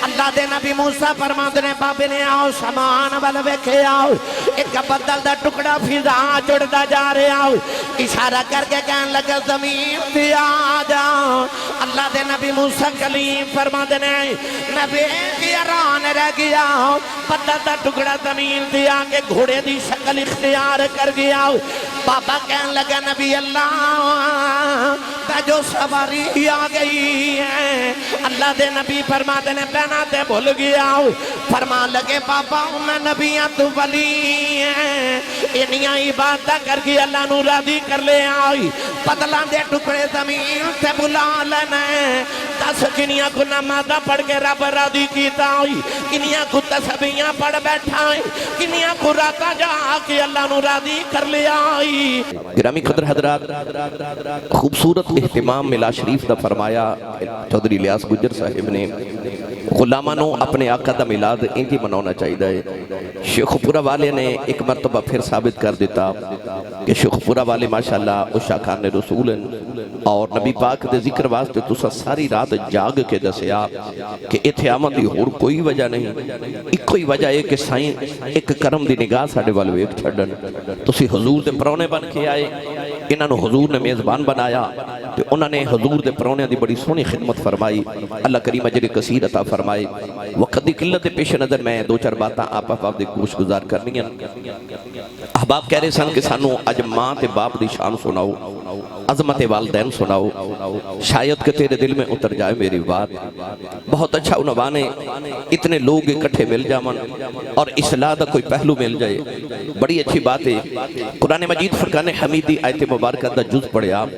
اللہ دے نبی موسیٰ فرماتے نے بابے نے آؤ سامان والا ویکھے آؤ ایک بدل دا ٹکڑا فضا چڑھتا جا رہے آؤ اشارہ کر کے کہنے لگا زمین تے آ جاؤ اللہ دے نبی موسیٰ کلیم فرماتے نے نبی کی حیران رہ گیا بدل دا ٹکڑا زمین تے آ کے گھوڑے دی شکل اختیار کر گیا بابا کہنے لگا نبی اللہ جو سواری آ گئی ہے اللہ دے نبی فرماتے نے پہنا تے بھول گیا فرما لگے بابا میں نبیاں تو ولی ہیں انہیاں عبادت کر کے اللہ نو راضی کر لے آئی بدلاں دے ٹکڑے زمین تے بلا لینے دس کنیاں کو نمازہ پڑھ کے رب راضی کیتا ہوئی کنیاں کو تسبیحاں پڑھ بیٹھا ہوئی کنیاں کو راتا جا کے اللہ نو راضی کر لے آئی گرامی قدر حضرات خوبصورت اہتمام ملا شریف دا فرمایا چودھری الیاس گجر صاحب نے غلامانوں اپنے آقا دا میلاد انجی منانا چاہیے ہے شیخ پورا والے نے ایک مرتبہ پھر ثابت کر دیتا کہ شیخ پورا والے ماشاءاللہ اشاکان رسول اور نبی پاک دے ذکر واسطے تسا ساری رات جاگ کے دسیا کہ ایتھے آمد دی ہور کوئی وجہ نہیں ایک کوئی وجہ ہے کہ سائیں ایک کرم دی نگاہ ساڑے والو ایک چھڑن تسی حضور دے پرونے بن کے آئے انہاں نے حضور نے میزبان بنایا تو انہوں نے حضور دے پرونے دی بڑی سونی خدمت فرمائی اللہ کریم اجر کثیر عطا فرمائی وقت دی قلت پیش نظر میں دو چار باتاں آپ دے گوش گزار کرنی ہیں احباب کہہ رہے سن کہ سانو اج ماں تے باپ دی شان سناؤ عظمت والدین سناؤ شاید کہ تیرے دل میں اتر جائے میری بات بہت اچھا عنوان ہے اتنے لوگ اکٹھے مل جامن اور اصلاح دا کوئی پہلو مل جائے بڑی اچھی بات ہے قرآن مجید فرقان حمیدی آیت مبارکہ دا جز پڑھے آپ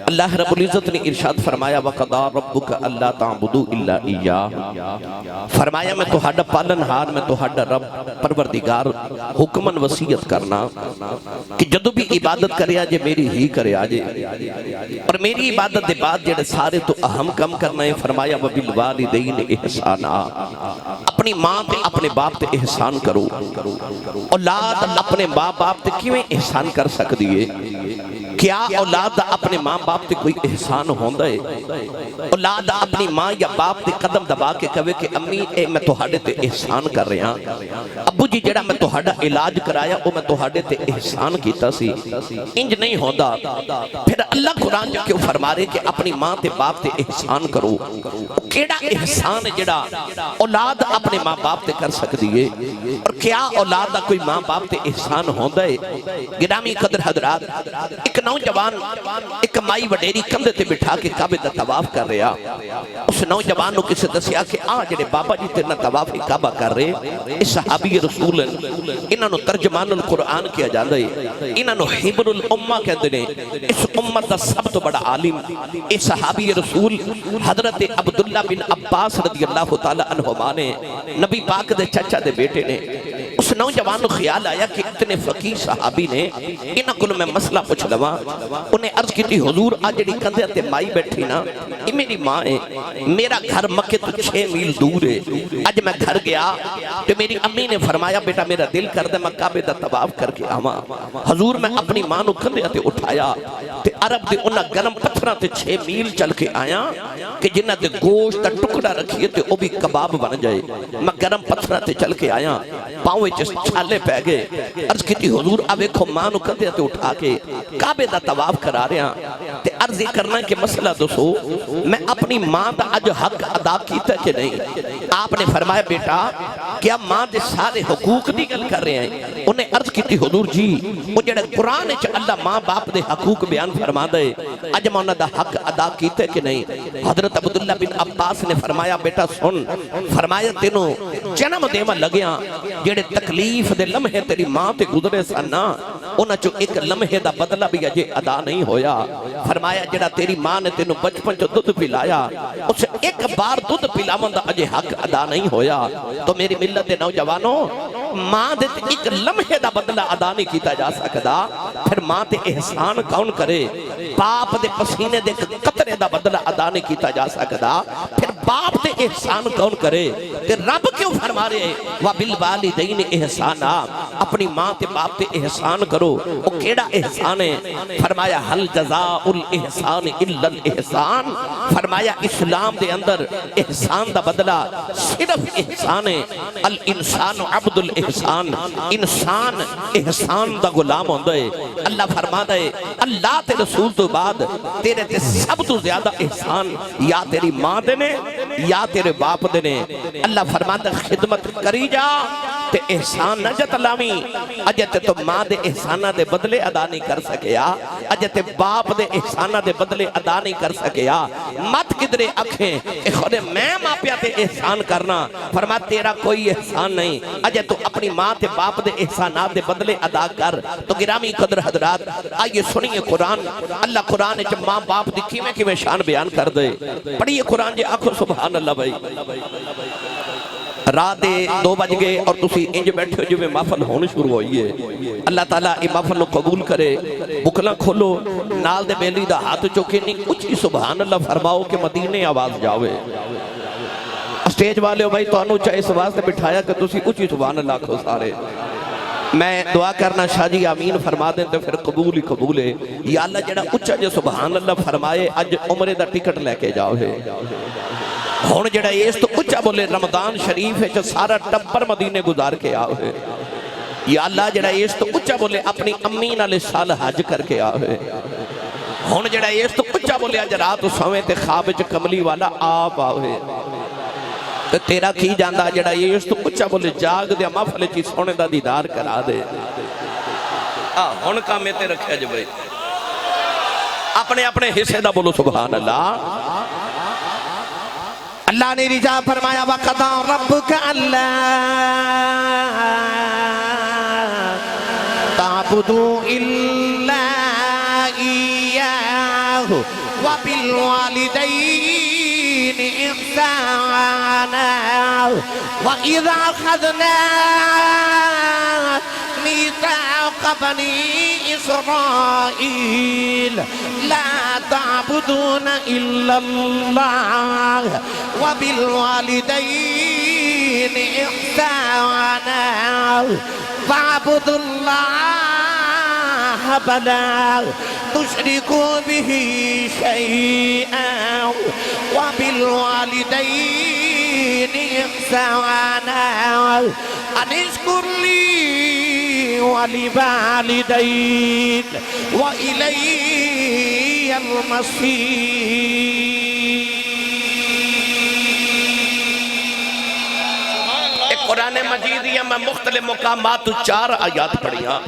اللہ رب العزت نے ارشاد فرمایا وَقَضَىٰ رَبُّكَ أَلَّا تَعْبُدُوا إِلَّا إِيَّاهُ فرمایا میں توہاڈا پالن ہار میں توہاڈا رب پروردگار حکمن وصیت کرنا کہ جدو بھی عبادت کرے آجے میری ہی کرے آجے اور میری عبادت دے بعد جڑے سارے تو اہم کم کرنا ہے فرمایا وَبِالْوَالِدَيْنِ إِحْسَانًا اپنی ماں تے اپنے باپ تے احسان کرو اولاد اپنے ماں باپ تے کیویں احسان کر سک دیئے کیا اولاد اپنے ماں باپ تے کوئی احسان ہوندہ ہے اولاد اپنی ماں یا باپ تے قدم دبا کے کہوے کہ امی اے میں توہاڈے تے احسان کر رہے ہیں ابو جی جڑا میں توہاڈا علاج کرایا او میں توہاڈے تے احسان کیتا سی انج نہیں ہوندہ پھر اللہ قرآن جو کیوں فرما رہے کہ اپنی ماں تے باپ تے احسان کرو کیڑا احسان جڑا اولاد اپنے ماں باپ تے کر سک دیئے اور کیا اولاد دا کوئی ماں باپ تے احسان ہوندہ ہے گرامی قدر حضرات ایک نوجوان ایک مائی وڈیری کندھے تے بٹھا کے کعبے دا طواف کر رہا اس نوجوان نو کسے دسیا کہ جڑے بابا جی تیرنا طواف کعبہ کر رہے اس صحابی رسول انہاں نو ترجمان القرآن کیا جاندہ ہے انہاں نو حبر الامہ کہندے نے اس امت دا سب تو بڑا عالم اس صحابی رسول حضرت عبداللہ بن عباس رضی اللہ تعالی عنہما نے نبی پاک دے چچا دے بیٹے نے اس نوجوان نو خیال آیا کہ اتنے فقیر صحابی نے انہاں کو میں مسئلہ پوچھ لوا انہیں عرض کی تھی حضور آج جڑی کندھے تے مائی بیٹھی نا یہ میری ماں ہے میرا گھر مکہ تو 6 میل دور ہے آج میں گھر گیا تو میری امی نے فرمایا بیٹا میرا دل کر دے میں کعبے دا طواف کر کے آواں حضور میں اپنی ماں نو کندھے تے اٹھایا تے عرب دے انہاں گرم پتھراں تے 6 میل چل کے آیا کہ جنہاں تے گوشت دا ٹکڑا رکھیے تے او بھی کباب بن جائے میں گرم پتھراں تے چل کے آیا پاؤں وچ چھالے پہ گئے عرض کی تھی حضور اب ایکھو ماں نو کندھے تے اٹھا کے کعبے دا طواف کرا رہے ہیں تے عرض یہ کرنا ہے کہ مسئلہ دوسو میں اپنی ماں دا اج حق ادا کیتا کہ نہیں آپ نے فرمایا بیٹا کیا ماں دے سارے حقوق دی گل کر رہے ہیں انہیں عرض کی تھی حضور جی وہ جڑے قرآن چ اللہ ماں باپ دے حقوق بیان فرما دے اج میں انہاں دا حق ادا کیتا کہ نہیں حضرت عبداللہ بن عباس نے فرمایا بیٹا سن فرمایا تینوں جنم دیواں لگیاں جڑے تکلیف دے لمحے تیری ماں تے گزرے سن انہاں چو ایک لمحے دا بدلہ بھی اجے ادا نہیں ہویا فرمایا جڑا تیری ماں نے تینوں بچپن چو دودھ پلایا اسے ایک بار دودھ پلاون دا اجے حق ادا نہیں ہویا تو میری ملت دے نوجوانوں ماں دے ایک لمحے دا بدلہ ادا نہیں کیتا جا سکدا پھر ماں تے احسان کون کرے باپ دے پسینے دے قطرے دا بدلہ ادا نہیں کیتا جا سکدا پھر باپ تے احسان کون کرے کہ رب کیوں فرما رہے وَبِالْوَالِدَيْنِ احسانا اپنی ماں تے باپ تے احسان کرو وہ کیڑا احسان ہے فرمایا حل جزاء الاحسان الا الاحسان فرمایا اسلام دے اندر احسان دا بدلہ صرف احسان ہے الانسان عبد الاحسان انسان احسان دا غلام ہوندہ ہے اللہ فرماتا ہے اللہ تے رسول تو بعد تیرے تے سب تو زیادہ احسان یا تیری ماں دینے یا تیرے باپ دینے اللہ فرماتا ہے خدمت کری جا تے احسان نہ جت لامی اجے تے تو ماں دے احسانہ دے بدلے ادا نہیں کر سکیا اجے تے باپ دے احسانہ دے بدلے ادا نہیں کر سکیا مت کدرے اکھیں کہ خود میں ماں پیا تے احسان کرنا فرما تیرا کوئی احسان نہیں اجے تو اپنی ماں تے باپ دے احسانات دے بدلے ادا کر تو گرامی قدر حضرات آئیے سنیے قرآن اللہ قرآن جب ماں باپ دی کیویں شان بیان کر دے پڑھیے قرآن جی آنکھو سبحان اللہ بھائی رات دے 2 بج گئے اور تسی انج بیٹھے ہو جو میں محفل ہونے شروع ہوئی ہے اللہ تعالیٰ یہ محفل کو قبول کرے بکلاں کھولو نال دے بیلی دا ہاتھ چوکے نہیں کچھ ہی سبحان اللہ فرماؤ کہ مدینے آواز جاوے اسٹیج والے ہو بھائی تو انہوں چاہے اس واسطے بٹھایا کہ تسی کچھ ہی سبحان اللہ کھو سارے میں دعا کرنا شاہ جی آمین فرما دیں تو پھر قبول ہی قبول ہے یا اللہ جڑا اچھا جو سبحان اللہ فرمائے اج عمرے دا ٹکٹ لے کے جاؤ ہے ہون جڑا اس تو اچھا بولے رمضان شریف ہے جو سارا ٹبر مدینے گزار کے آؤ ہے یا اللہ جڑا اس تو اچھا بولے اپنی امین علیہ سال حج کر کے آؤ ہے ہون جڑا اس تو اچھا بولے اج رات سویں تے خواب وچ کملی والا آپ آؤ ہے تو تیرا کی جاندہ جڑا یہ اس تو اچھا بولے جاگ دیا محفل چی سونے دا دیدار کرا دے ہون کام تے رکھے جو بھائی اپنے اپنے حصے دا بولو سبحان اللہ اللہ نے رجا فرمایا وَقَضَى رَبُّكَ أَلَّا تَعْبُدُوا إِلَّا إِيَّاهُ وَبِالْوَالِدَيْنِ إِحْسَانًا وَإِذَا أَخَذْنَا ميثاق بني إسرائيل لا تعبدون إلا الله وبالوالدين إحسانا فاعبدوا الله فلا تشركوا به شيئا وبالوالدين إحسانا أن اشكر لي ولوالديك وإلي المصير قرآن مجید یا میں مختلف مقامات 4 آیات پڑھیا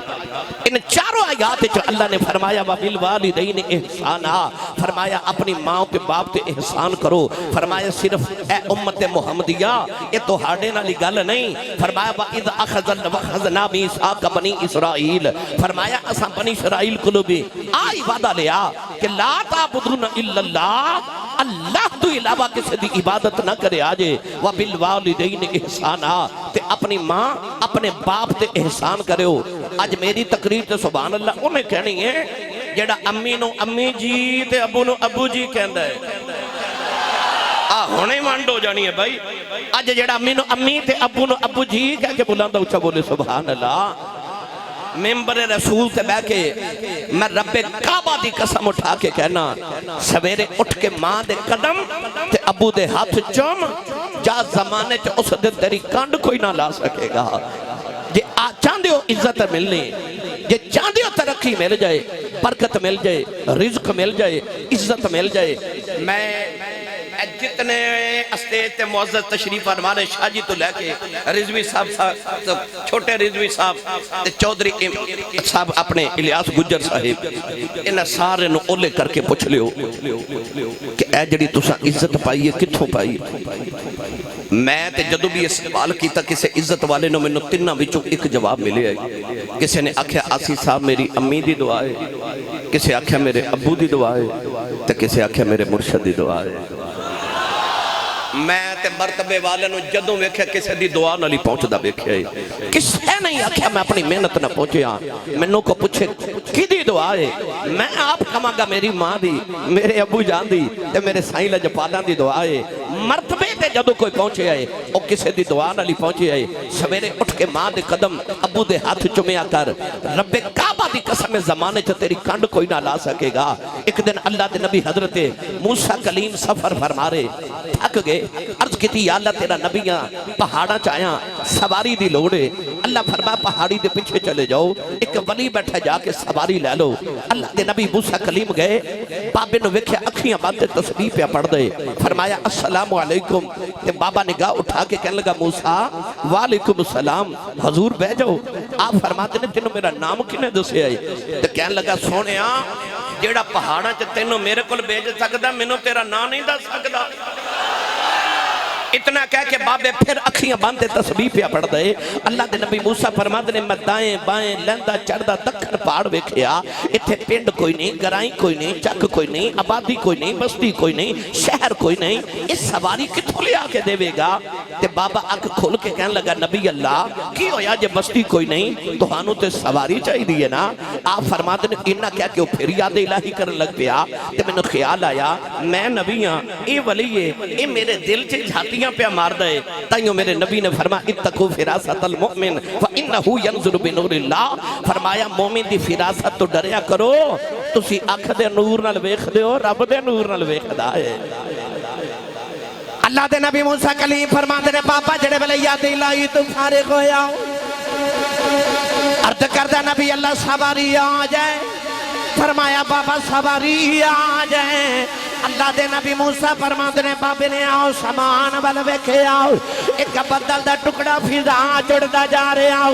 ان 4 آیات جو اللہ نے فرمایا وَبِالْوَالِدَيْنِ احسانا فرمایا اپنی ماں کے باپ تے احسان کرو فرمایا صرف اے امت محمدیہ یہ تو ہاڑے نہ گل نہیں فرمایا وَإِذْ أَخَذْنَا مِيثَاقَ بَنِي إِسْرَائِيلَ فرمایا اساں بنی اسرائیل کو بھی آئی وعدہ لیا کہ لا تعبدون الا اللہ اللہ تو علاوہ کسی دی عبادت نہ کرے آجے وَبِالْوَالِدَيْنِ احسانا تے اپنی ماں اپنے باپ تے احسان کرے ہو آج میری تقریر تے سبحان اللہ انہیں کہنی ہے جیڑا امی نو امی جی تے ابو نو ابو جی کہندہ ہے ہونے وانڈ ہو جانی ہے بھائی آج جیڑا امی نو امی تے ابو نو ابو جی کہہ کے بلاندہ اچھا بولے سبحان اللہ ممبر رسول تے بے کے میں رب کعبہ دی قسم اٹھا کے کہنا سویرے اٹھ کے ماں دے قدم تے ابو دے ہاتھ چوم جا زمانے چ اس دن تیری کانڈ کوئی نہ لا سکے گا جے چاندے ہو عزت ملنی جے چاندے ہو ترقی مل جائے برکت مل جائے رزق مل جائے عزت مل جائے میں جتنے اسٹیج تے معزز تشریف ہمارے شاہ جی تو لے کے رضوی صاحب چھوٹے رضوی صاحب چودھری صاحب اپنے الیاس گجر صاحب انہیں سارے نو اولے کر کے پوچھ لیو کہ اے جڑی تساں عزت پائیے کتھوں پائی میں تے جدو بھی یہ سوال کیتا کسے عزت والے نو میں نو تنہ بچوں ایک جواب ملے ہے کسے نے آکھیا آسی صاحب میری امی دی دعا ہے کسے آکھیا میرے ابو دی دعا ہے تے کسے آکھیا میرے مرشد دی دعا ہے میں تے مرتبے والے نو جدوں ویکھیا کسے دی دعا نالی پہنچدا ویکھیا ہے کسے نہیں آکھیا میں اپنی محنت نہ پہنچیا مینوں کو پوچھے کی دی دعا ہے میں آپ کہاں گا میری ماں دی میرے ابو جان دی تے میرے سائیں لجپالاں دی دعا ہے مرتبے تے جدو کوئی پہنچے آئے او کسے دی دعا نالی پہنچے آئے سویرے اٹھ کے ماں دے قدم ابو دے ہاتھ چمیا کر رب کعبہ دی قسم زمانے چا تیری کنڈ کوئی نہ لا سکے گا ایک دن اللہ دے نبی حضرت موسیٰ کلیم سفر فرمارے تھک گئے عرض کی تھی یا اللہ تیرا نبیاں پہاڑا چاہیاں سواری دی لوڑے اللہ فرما پہاڑی دے پیچھے چلے جاؤ ایک ولی بیٹھا جا کے سواری لے لو اللہ دے نبی موسیٰ کلیم گئے بابے نو ویکھیا اکھیاں باندھے تسبیح پہ پڑھ دے فرمایا السلام علیکم تے بابا نگاہ اٹھا کے کہنے لگا موسیٰ وعلیکم السلام حضور بہ جاؤ آپ فرماتے نے تینوں میرا نام کنے دسے آئے تو کہنے لگا سونیا جیڑا پہاڑا چا تینوں میرے کل بیج سکدا مینوں تیرا نام نہیں دس سکدا اتنا کہہ کے بابے پھر اکھیاں باندھے تسبیح پہ پڑھ دے اللہ دے نبی موسیٰ فرماتے نے میں دائیں بائیں لیندہ چڑھدا دکھن پہاڑ ویکھیا اتھے پنڈ کوئی نہیں گرائیں کوئی نہیں چک کوئی نہیں آبادی کوئی نہیں بستی کوئی نہیں شہر کوئی نہیں اس سواری کتھوں لے آ کے دے گا تے بابا اکھ کھول کے کہنے لگا نبی اللہ کی ہویا جے بستی کوئی نہیں تو ہانو تے سواری چاہی دیئے نا آپ فرماتے نے انہا کہہ کے پھر یاد الہی کرن لگ پیا تے میں نے خیال آیا میں نبیاں اے ولیے اے میرے دل چے جھاتیاں پہ مار دے تائیوں میرے نبی نے فرمایا اتقو فراست المؤمن فإنہو ینظر بنور اللہ فرمایا مومن دی فراست تو ڈریا کرو تسی آنکھ دے نور نال ویکھ دے ہو رب دے نور نال ویکھ دا ہے اللہ دے نبی موسیٰ کلیم فرماتے نے پاپا جڑے بلے یاد الہی تو فارغ ہویا عرض کردہ نبی اللہ سواری آ جائے فرمایا بابا سواری آ جائے اللہ دے نبی موسیٰ فرماتے نے بابے نے آؤ سامان بل ویکھے آؤ ایک بدل دا ٹکڑا فضا چڑھدا جا رہے آؤ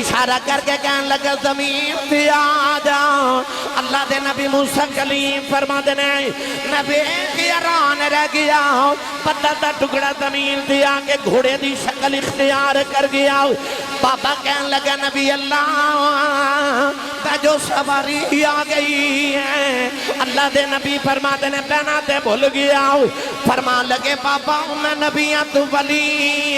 اشارہ کر کے کہنے لگا زمین تے آ جاؤ اللہ دے نبی موسیٰ کلیم فرماتے نے نبی کی حیران رہ گیا بدل دا ٹکڑا زمین تے آ کے گھوڑے دی شکل اختیار کر گیا بابا کہنے لگا نبی اللہ جو سواری آ گئی ہے اللہ دے نبی فرماتے نے پہنا تے بھول گیا فرما لگے بابا میں نبیاں تو ولی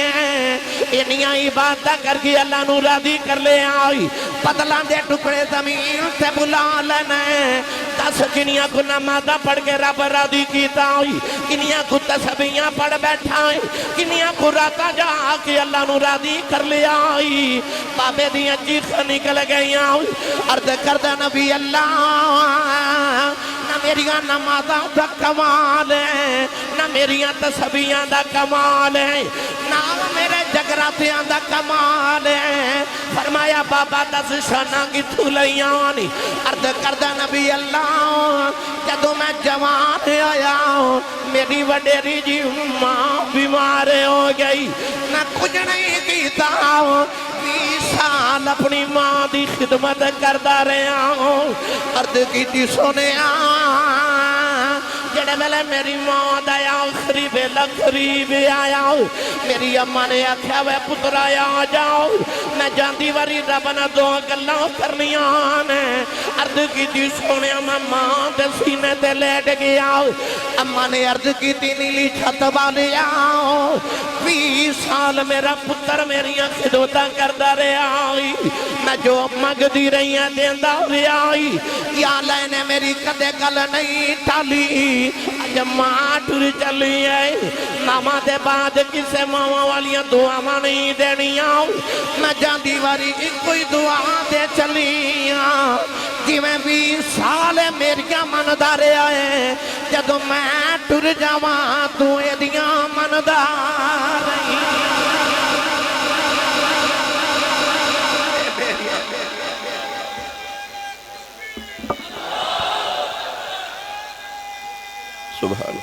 ہیں انہیاں عبادت کر کے اللہ نو راضی کر لے آئی بدلاں دے ٹکڑے زمین تے بلا لینے 10 کنیاں کو نمازہ پڑھ کے رب راضی کیتا ہوئی کنیاں کو تسبیحاں پڑھ بیٹھا ہوئی کنیاں کو راتا جا کے اللہ نو راضی کر لے آئی بابے دیاں چیخ نکل گئی آئی عرض کردہ نبی اللہ نہ میریاں نمازاں دا کمال ہے نہ میریاں تسبیحاں دا کمال ہے نہ میرے جگراتیاں دا کمال ہے فرمایا بابا 10 شانہ کی تھولیاں عرض کردہ نبی اللہ جدو میں جوان آیا میری وڈیری جی ماں بیمار ہو گئی نہ کچھ نہیں کیتا 20 سال اپنی ماں دی خدمت کردہ رہا ہوں عرض کی تھی سنیا جڑے ملے میری ماں دایا آخری بیلا قریب آیا میری اممہ نے آکھیا وے پتر آیا جاؤ میں جاندی واری ربنا دعا گلاں کرنی آنے عرض کی تھی سنیا میں ماں دے سینے دے لیٹ گیا اممہ نے عرض کی تھی نیلی چھت والے آؤ 20 سال میرا پتر میری خدمتاں کردہ رہے آئی میں جو مگ دی رہی ہیں دیندہ رہے آئی یا لینے میری کدے گل نہیں ٹالی آج ماں ٹر چلی ہے ماما دے بعد کسے ماما والیاں دعا نہیں دینی آؤ میں جاندی واری کوئی دعا دے چلی آؤ جی میں 20 سال میریاں مندارے آئے جدو میں ٹر جاواں تو ایدیاں مندار سبحان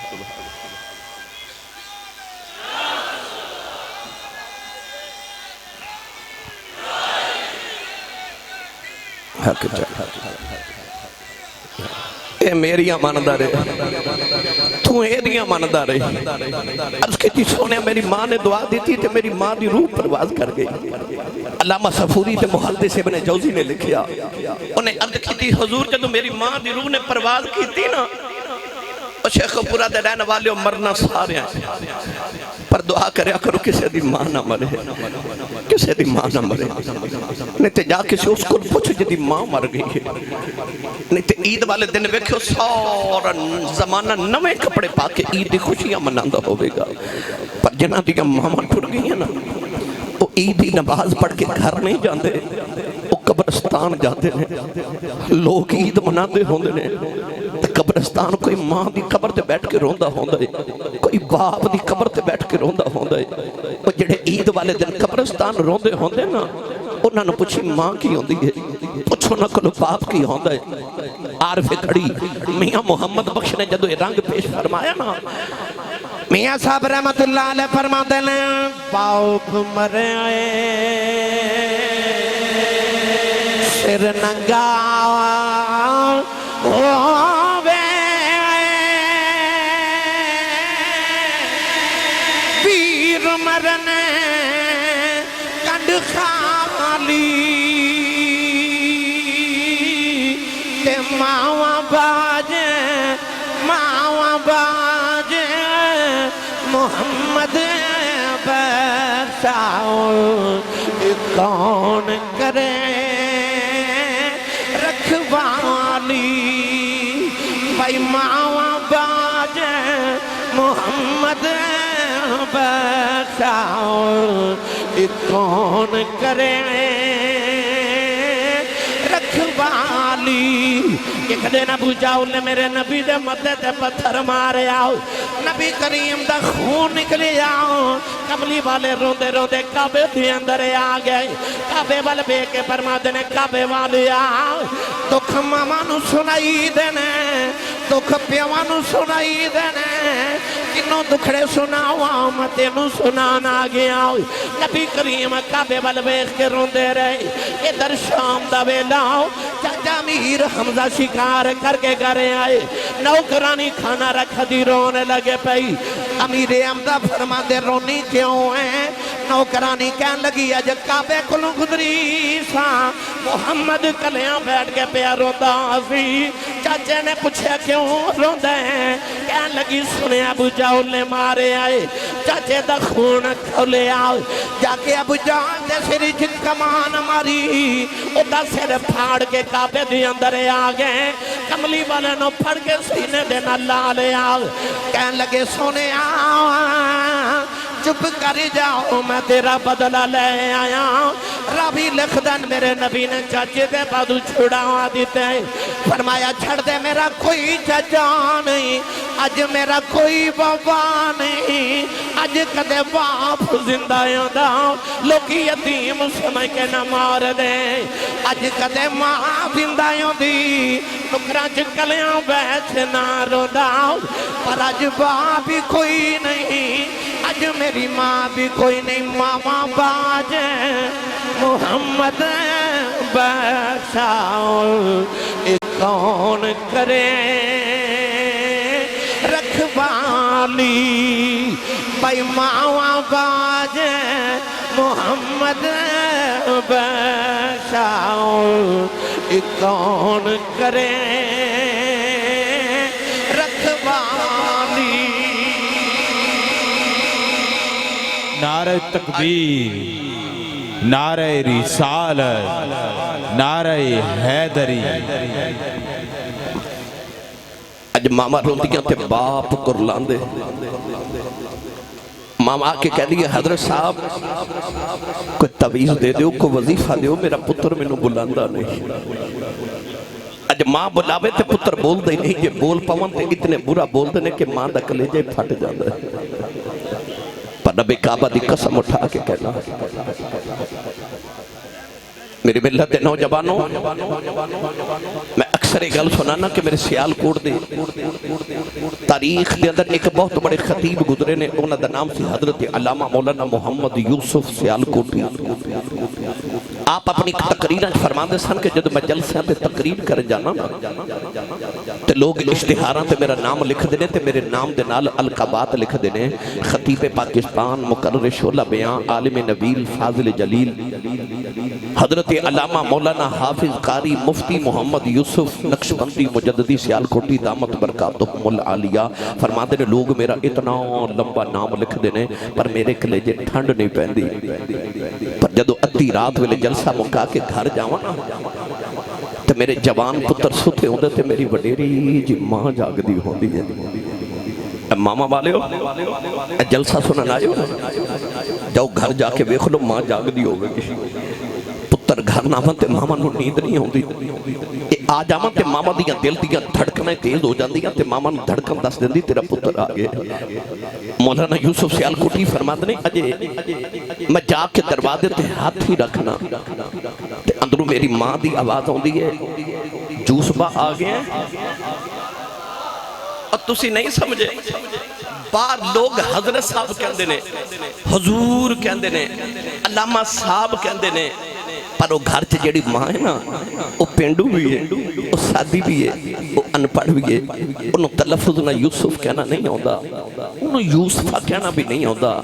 حق اے میریاں ماندہ رہے تو ایدیاں ماندہ رہے عرض کہتی سونے میری ماں نے دعا دیتی تھے میری ماں دی روح پرواز کر گئی علامہ صفوری تے محدث ابن جوزی نے لکھیا انہیں عرض کہتی حضور جدو میری ماں دی روح نے پرواز کی تھی نا شیخ پورا دے رہنے والے مرنا سارے ہیں پر دعا کریا کرو کسے دی ماں نہ مرے کسے دی ماں نہ مرے نہیں تے جا کسی اس کو پوچھو جدی ماں مر گئی ہے نہیں تے عید والے دن ویکھو سارا زمانہ نوے کپڑے پا کے عید دی خوشیاں مناندہ ہوئے گا پر جنہ دی ماما ٹھڑ گئی ہیں نا وہ عید دی نماز پڑھ کے گھر نہیں جاندے وہ قبرستان جاتے ہیں لوگ عید مناندے ہوندے نے قبرستان کوئی ماں دی قبر تے بیٹھ کے روندہ ہوندہ ہے کوئی باپ دی قبر تے بیٹھ کے روندہ ہوندہ ہے وہ جڑے عید والے دن قبرستان روندے ہوندے نا انہاں نے پوچھی ماں کی ہوندی ہے پوچھو نہ کلو باپ کی ہوندہ ہے عارف کھڑی میاں محمد بخش نے جدو رنگ پیش فرمایا نا میاں صاحب رحمت اللہ علیہ فرماتے ہیں باپ مرے آئے سر ننگا ہووے پیر مرنے کنڈ خالی تے ماواں باجے محمد بخشاؤ کون کرے رکھوالی بھائی ماواں باجے محمد بخشاؤ کون کرے رکھوالی ایک دن ابو جاؤل نے میرے نبی دے مدے تے پتھر مارے آؤ نبی کریم دا خون نکلے آؤ کملی والے روندے روندے کعبے دی اندر آ گئے کعبے والے بے کے فرما دینے کعبے والے آؤ دکھ ماما نو سنائی دینے دکھ پیوا نو سنائی دینے کنوں دکھڑے سناؤ متے نو سنانا گیا نبی کریم کعبے والے بے کے روندے رہے ادھر شام دا ویلاؤ چاچا امیر حمزہ شکار کر کے گھرے آئے نوکرانی کھانا رکھ دی رونے لگے پئی امیر حمزہ فرما دے رونی کیوں ہے نوکرانی کہن لگی اج کعبے کلوں گزری سا محمد کلیاں بیٹھ کے پیا روندا سی چاچے نے پوچھا کیوں روندے ہیں کہن لگی سنے ابو جاؤل نے مارے آئے چاچے دا خون کھولے آؤ جا کے ابو جاؤل دے سری جت کمان ماری او دا سر پھاڑ کے کعبے دی اندر آ گئے کملی والے نو پھڑ کے سینے دے نہ لالے آؤ کہن لگے سونے آؤ چپ کر جاؤ میں تیرا بدلہ لے آیا رابی لکھدن میرے نبی نے چاچے دے بادو چھڑا دیتے فرمایا چھڑ دے میرا کوئی چچا نہیں آج میرا کوئی بابا نہیں آج کدے باپ زندہ یادا لوکی یتیم سمجھ کے نہ مار دے آج کدے ماں زندہ یادی نکران چکلیاں بیٹھ نہ رو داؤ پر آج باپ بھی کوئی نہیں آج میری ماں بھی کوئی نہیں ماما باجے محمد بخشاؤ کون کرے رکھوالی بھائی ماما باجے محمد بخشاؤ کون کرے رکھوالی نعرہ تکبیر نعرہ رسالت نعرہ حیدری اج ماما روندیاں تے باپ کرلاندے ماما آکے کہہ دیا حضرت صاحب کوئی تویز دے دیو کوئی وظیفہ دیو میرا پتر میں نو بلاندہ نہیں اج ماں بلاوے تے پتر بول دے نہیں جے بول پاون تے اتنے برا بول دے کہ ماں دا کلیجے پھٹ جاندہ ہے پر نبی کعبہ دی قسم اٹھا کے کہنا میری ملت نوجوانوں میں اکثر ایک گل سنانا کہ میرے سیال کوٹ دے تاریخ دے اندر ایک بہت بڑے خطیب گزرے نے انہوں دا نام سی حضرت علامہ مولانا محمد یوسف سیال کوٹی آپ اپنی تقریریں فرماندے سن کہ جب میں جلسے تے تقریر کر جانا تے لوگ اشتہاراں تے میرا نام لکھ دینے تے میرے نام دے نال القابات لکھ دینے خطیب پاکستان مقرر شعلہ بیان عالم نبیل فاضل جلیل حضرت علامہ مولانا حافظ قاری مفتی محمد یوسف نقشبندی مجددی سیالکوٹی دامت برکاتہم العالیہ فرماتے نے لوگ میرا اتنا لمبا نام لکھ دینے پر میرے کلیجے ٹھنڈ نہیں پہندی پر جدو ادھی رات ویلے جلسہ مکا کے گھر جاواں نا تے میرے جوان پتر ستے ہوندے تے میری وڈیری جی ماں جاگ دی ہوندی ہے ماما والے ہو جلسہ سنن آئے ہو جاؤ گھر جا کے ویکھ لو ماں جاگ دی ہوگی پتر گھر نہ تے ماما نو نیند نہیں ہوندی آ جاواں تے ماما دیاں دل دیاں دھڑکنیں تیز ہو جاندیاں تے ماما نو دھڑکن دس دیندی تیرا پتر آ گیا مولانا یوسف سیالکوٹی فرماتے نے اجے میں جا کے دروازے تے ہاتھ ہی رکھنا تے اندروں میری ماں دی آواز ہوندی ہے جوسبا آ گیا اور تسی نہیں سمجھے باہر لوگ حضرت صاحب کہندے نے حضور کہندے نے علامہ صاحب کہندے نے پر وہ گھر چ جیڑی ماں ہے نا وہ پینڈو بھی ہے وہ سادی بھی ہے وہ انپڑھ بھی ہے انہوں تلفظ نہ یوسف کہنا نہیں ہوتا انہوں یوسفہ کہنا بھی نہیں ہوتا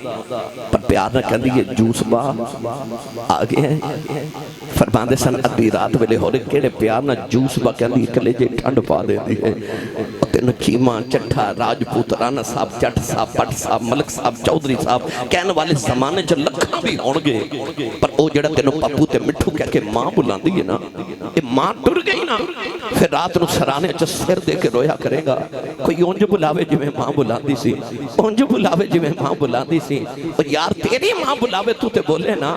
پر پیار نہ کہندی ہے جوسبا آگے ہیں فرماندے سن ادھی رات ویلے ہو رہے کیڑے پیار نہ جوسبا کہندی کلیجے ٹھنڈ پا دے دی ہے تینو چیمہ چٹھا راجپوت رانا صاحب جٹ صاحب پٹ صاحب ملک صاحب چودھری صاحب کہنے والے زمانے جو لکھاں بھی ہونگے پر او جڑا تینو پاپو تے مٹھو کہہ کے ماں بلاندی ہے نا یہ ماں ٹر گئی نا پھر رات نو سرانے اچھا سر دے کے رویا کرے گا کوئی اونج بلاوے جو میں ماں بلاندی سی اونج بلاوے جو میں ماں بلاندی سی اور یار تیری ماں بلاوے تو تے بولے نا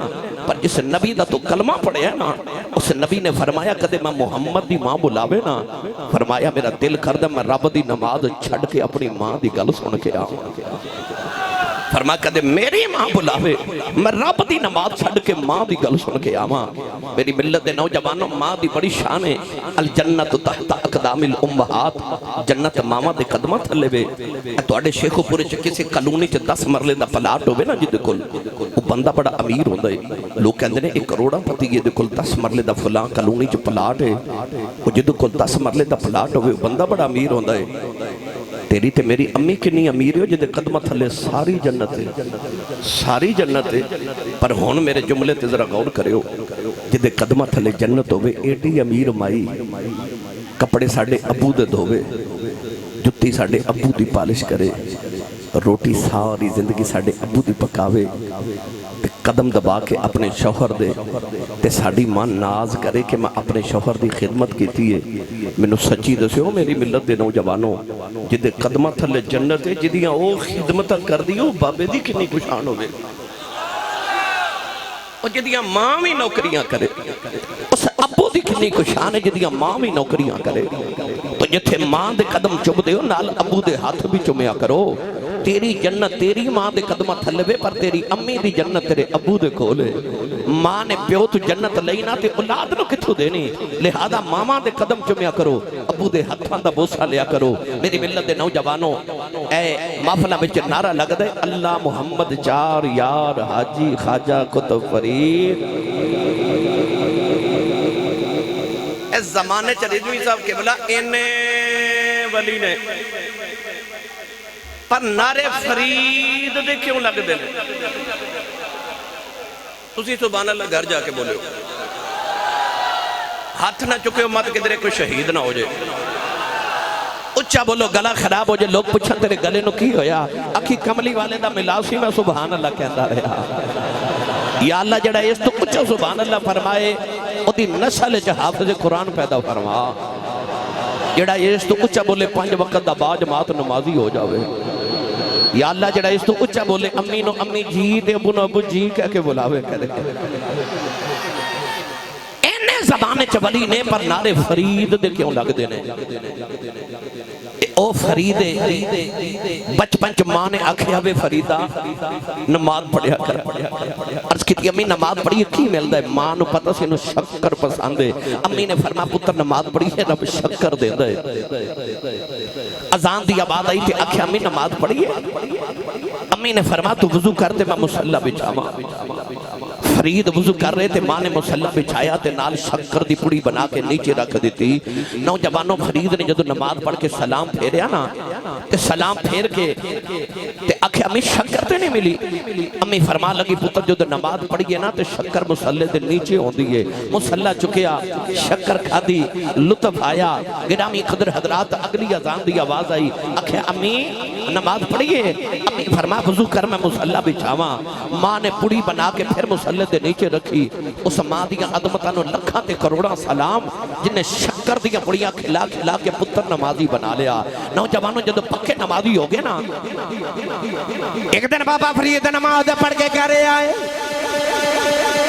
پر جس نبی دا تو کلمہ پڑھے ہے نا اس نبی نے فرمایا کدے میں محمد دی ماں بلاوے نا فرمایا میرا دل کردہ میں رب دی نماز چھڑ کے اپنی ماں دی گل سن کے آؤں فرمایا کہتے میری ماں بلاوے میں رب دی نماز چھڑ کے ماں دی گل سن کے آواں میری ملت دے نوجوانوں ماں دی بڑی شان ہے الجنت تحت اقدام الامہات جنت ماما دے قدمہ تھلے وے تواڈے شیخو پورے چ کسی کالونی چ 10 مرلے دا پلاٹ ہوے نا جدے کول او بندہ بڑا امیر ہوندا ہے لوگ کہندے نے 1 کروڑا پتی ہے دے کول 10 مرلے دا فلاں کالونی چ پلاٹ ہے او جدے کول 10 مرلے دا پلاٹ ہوے بندہ بڑا امیر ہوندا ہے تیری تے میری امی کنی امیر ہو جدے قدمہ تھلے ساری جنت ہے ساری جنت ہے پر ہون میرے جملے تے ذرا غور کرے ہو جدے قدمہ تھلے جنت ہوئے ایڈی امیر مائی کپڑے ساڑھے ابو دے دھوے جتی ساڑھے ابو دی پالش کرے روٹی ساری زندگی ساڑھے ابو دی پکاوے قدم دبا کے اپنے شوہر دے تے ساڑھی ماں ناز کرے کہ میں اپنے شوہر دی خدمت کیتی ہے میں نو سچی دسے ہو میری ملت دے نوجوانوں جدے قدمہ تھلے جنت ہے جدیاں او خدمت کر دیو بابے دی کنی کشان ہوئے اور جدیاں ماں بھی نوکریاں کرے اس ابو دی کنی کشان ہے جدیاں ماں بھی نوکریاں کرے تو جتھے ماں دے قدم چب دے ہو نال ابو دے ہاتھ بھی چمیا کرو تیری جنت تیری ماں دے قدمہ تھلوے پر تیری امی دی جنت تیرے ابو دے کھولے ماں نے پیو تو جنت لینا تے اولاد نو کتھو دینی لہذا ماما دے قدم چمیا کرو ابو دے ہتھاں دا بوسا لیا کرو میری ملت دے نوجوانوں اے محفلہ وچ نعرہ لگ دے اللہ محمد چار یار حاجی خواجہ کتب فرید اس زمانے چ رضوی صاحب کے بلا اینے ولی نے پر نعرے فرید دے کیوں لگ دے تسی سبحان اللہ گھر جا کے بولے ہو ہاتھ نہ چکے ہو مت کدھرے کوئی شہید نہ ہو جائے اچھا بولو گلا خراب ہو جائے لوگ پوچھن تیرے گلے نو کی ہویا اکھی کملی والے دا ملاسی میں سبحان اللہ کہندا رہا یا اللہ جڑا اس تو کچھ سبحان اللہ فرمائے او دی نسل چ حافظ قرآن پیدا فرما جڑا اس تو اچھا بولے 5 وقت دا با جماعت نمازی ہو جاوے یا اللہ جڑا اس تو اچھا بولے امی نو امی جی تے ابو نو ابو جی کہہ کے بلاوے کہہ دے اینے زبانے چ ولی نے پر نعرے فرید دے کیوں لگ دے نے او فریدے بچپن چ ماں نے آکھیا وے فریدہ نماز پڑھیا کر عرض کیتی امی نماز پڑھی کی ملدا ہے ماں نو پتہ سی نو شکر پسند ہے امی نے فرمایا پتر نماز پڑھی ہے رب شکر دیندا ہے اذان دی آواز آئی تے آکھیا امی نماز پڑھی ہے امی نے فرمایا تو وضو کر تے میں مصلی بچھاواں فرید وضو کر رہے تھے ماں نے مصلی بچھایا تے نال شکر دی پڑی بنا کے نیچے رکھ دیتی نوجوانوں فرید نے جدو نماز پڑھ کے سلام پھیریا نا تے سلام پھیر کے تے آکھے امی شکر تے نہیں ملی. امی فرما لگی پتر جو نماز پڑھیے نا تو شکر مسلے دے نیچے ہوں دیئے. مسلح چکیا, شکر کھا دی, لطف آیا. گرامی قدر حضرات اگلی اذان دی آواز آئی. آکھے امی نماز پڑھیے. امی فرما وضو کر میں مسلح بچھاواں. ماں نے پڑی بنا کے پھر مسلح دے نیچے رکھی. اس ماں دیا عظمتانو لکھاں تے کروڑاں سلام جن نے شکر دیا پڑیاں کھلا کھلا کے پتر نمازی بنا لیا. نوجوانوں جدو پکے نمازی ہو گئے نا, ایک دن بابا فرید نماز پڑھ کے کہہ رہے آئے,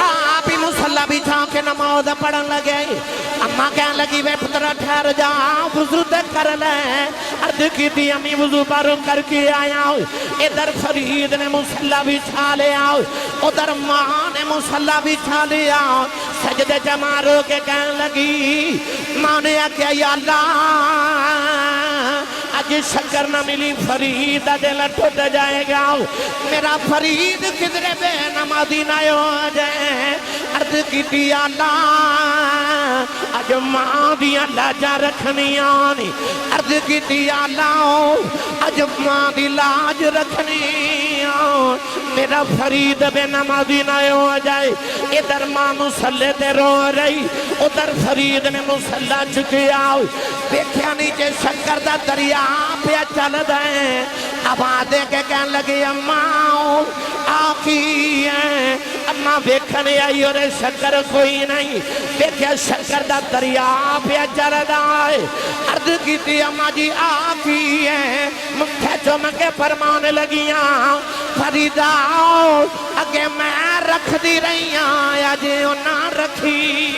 آپ ہی مسلح بچھا کے نماز پڑھن لگے. اماں کہنے لگی وے پترہ ٹھہر جا, وضو تے کر لیں. عرض کی تھی امی وضو بارو کر کے آیا. ادھر فرید نے مسلح بچھا لیا, ادھر ماں نے مسلح بچھا لیا. سجدے جمع رو کے کہنے لگی, ماں نے کہا یا اللہ آج شکر نہ ملی, فرید دل ٹوٹ جائے گا. میرا فرید کدھرے بے نمازی نہ ہو جائے. عرض کی تھی یا اللہ آج ماں دیا لاجا رکھنی آنی. عرض کی تھی یا اللہ آج ماں دی لاج رکھنی آن. میرا فرید بے نمازی نہ ہو جائے. ادھر ماں مسلح تے رو رہی, ادھر فرید نے مسلح چکیا. دیکھیا نیچے شکر دا دریا پہ چل دائیں. اب آدھے کے کہنے لگی اماں آقی ہے. اماں بیکھنے آئی اور شکر کوئی نہیں. دیکھیا شکر دا دریا پہ چل دائیں. عرض کی تھی اماں جی آقی ہے. مکھے چمکے فرمانے لگیاں, فریدہ اگے میں رکھ دی رہی ہاں آجے نہ رکھی.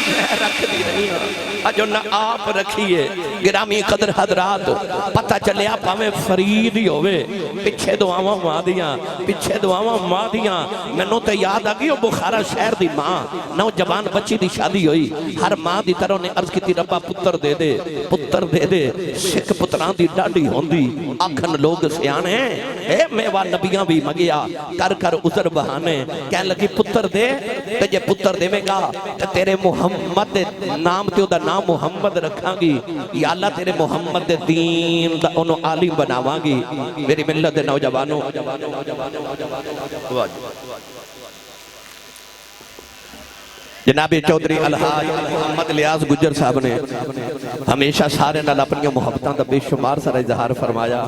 میں رکھ دی رہی ہوں اجو نہ آپ رکھیے. گرامی قدر حضرات پتہ چلے آپ ہمیں فرید ہی ہوئے. پچھے دعاواں ماں دیاں, پچھے دعاواں ماں دیاں. میں نو تے یاد آگئی وہ بخارا شہر دی ماں, نوجوان بچی دی شادی ہوئی. ہر ماں دی طرح نے عرض کی تھی ربا پتر دے دے, پتر دے دے. سکھ پتران دی ڈاڈی ہوندی, آکھن لوگ سیانے اے میوہ نبیاں بھی مگیا کر کر عذر بہانے. کہنے لگی پتر دے, تجھے پتر دے میں گا تیرے محمد نام تے دا نام محمد رکھاں گی. یا اللہ تیرے محمد دین دا انہوں عالم بناواں گی. میری ملت نوجوانوں, جناب چودھری الحاج محمد لیاز گجر صاحب نے ہمیشہ سارے نال اپنی محبتاں دا بے شمار سارا اظہار فرمایا.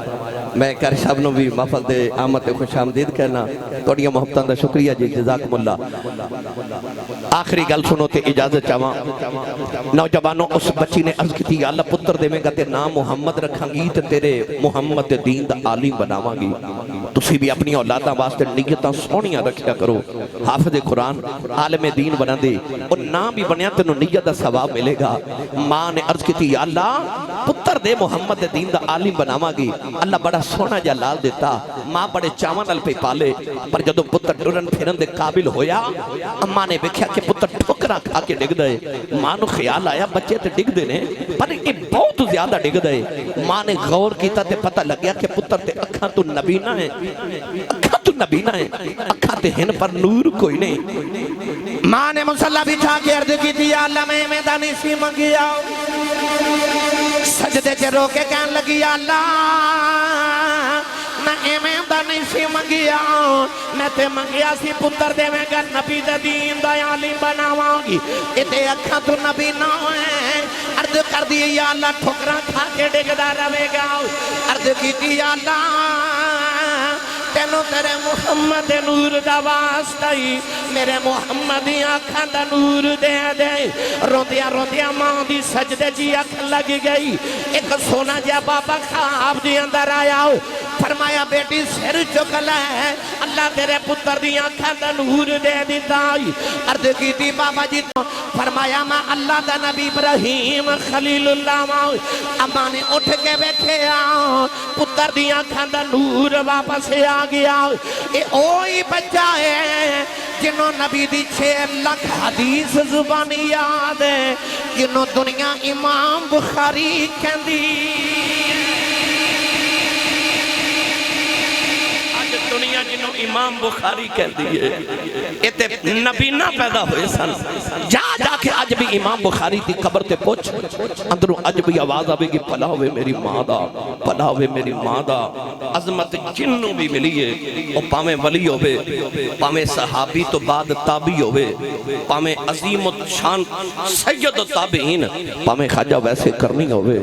میں کر صاحب نو بھی محفل دے آمد خوش آمدید کہنا. توڑیاں محبتاں دا شکریہ جی, جزاکم اللہ. آخری گل سنو تے اجازت چاہاں. نوجوانوں اس بچی نے عرض کی تھی یا اللہ پتر دے میں گا تے نام محمد رکھاں گی تے تیرے محمد دین دا عالم بناواں گی. تسی بھی اپنی اولاداں واسطے نیتاں سونیاں رکھیا کرو. حافظ قرآن عالم دین بنا دے, اور نام بھی بنیا تینوں نیت دا ثواب ملے گا. ماں نے عرض کی تھی یا اللہ پتر دے محمد دین دا عالم بناواں گی. اللہ بڑا سونا جا لال دیتا. ماں بڑے چاواں نال پہ پالے, پر جدو پتر ٹرن پھرن دے قابل ہویا, اماں نے دیکھیا کہ پتر ٹھوکراں کھا کے ڈگ دے. ماں نو خیال آیا بچے تے ڈگ دے نے, پر یہ بہت زیادہ ڈگ دے. ماں نے غور کیتا تے پتہ لگیا کہ پتر تے اکھاں تو نبینا ہے, اکھاں تو نبینا ہے, اکھاں تے ہن پر نور کوئی نہیں. ماں نے مسلح بچھا کے عرض کی تھی یا اللہ میں میدانی سی منگیا. سجدے چے رو کے کہنے لگی یا اللہ میں میدانی سی منگیا, میں تے منگیا سی پتر دے میں گا نبی دے دین دا عالم بناواں گی. اتے اکھاں تو نبی نہ ہوئے. عرض کر دی یا اللہ ٹھوکراں کھا کے ڈگدا رہے گا. عرض کی تھی یا اللہ تینوں تیرے محمد نور دا واسطہ ہی میرے محمد دی آنکھاں دا نور دے دے. روندیا روندیا ماں دی سجدے جی آنکھ لگ گئی. ایک سونا جا بابا خواب دی اندر آیا, فرمایا بیٹی سر چک لے, اللہ تیرے پتر دی آنکھاں دا نور دے دیتا. عرض کی تھی بابا جی, فرمایا میں اللہ دا نبی ابراہیم خلیل اللہ ماں. اماں نے اٹھ کے بیٹھے پتر دی آنکھاں دا نور واپس آ گیا. اے اوہی بچہ ہے جنہوں نبی دی 6 لاکھ حدیث زبانی یاد ہے, جنہوں دنیا امام بخاری کہندی. آج دنیا ملیاں جنہوں امام بخاری کہہ دیئے اتے نبینا پیدا ہوئے سن جا جا کے اج بھی امام بخاری تھی قبر تے پوچھ اندروں اج بھی آواز آوے گی پلا ہوئے میری ماں دا پلا ہوئے میری ماں دا عظمت جنوں بھی ملیے او پامیں ولی ہوئے پامیں صحابی تو بعد تابعی ہوئے پامیں عظیم و شان سید و تابعین پامیں خواجہ ویسے کرنی ہوئے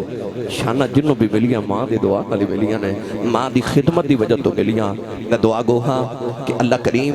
شانہ جنوں بھی ملیاں ماں دی دعا علی ملیاں نے ماں دی خدمت دی وجہ تو ملیاں میں دعا گو ہاں کہ اللہ کریم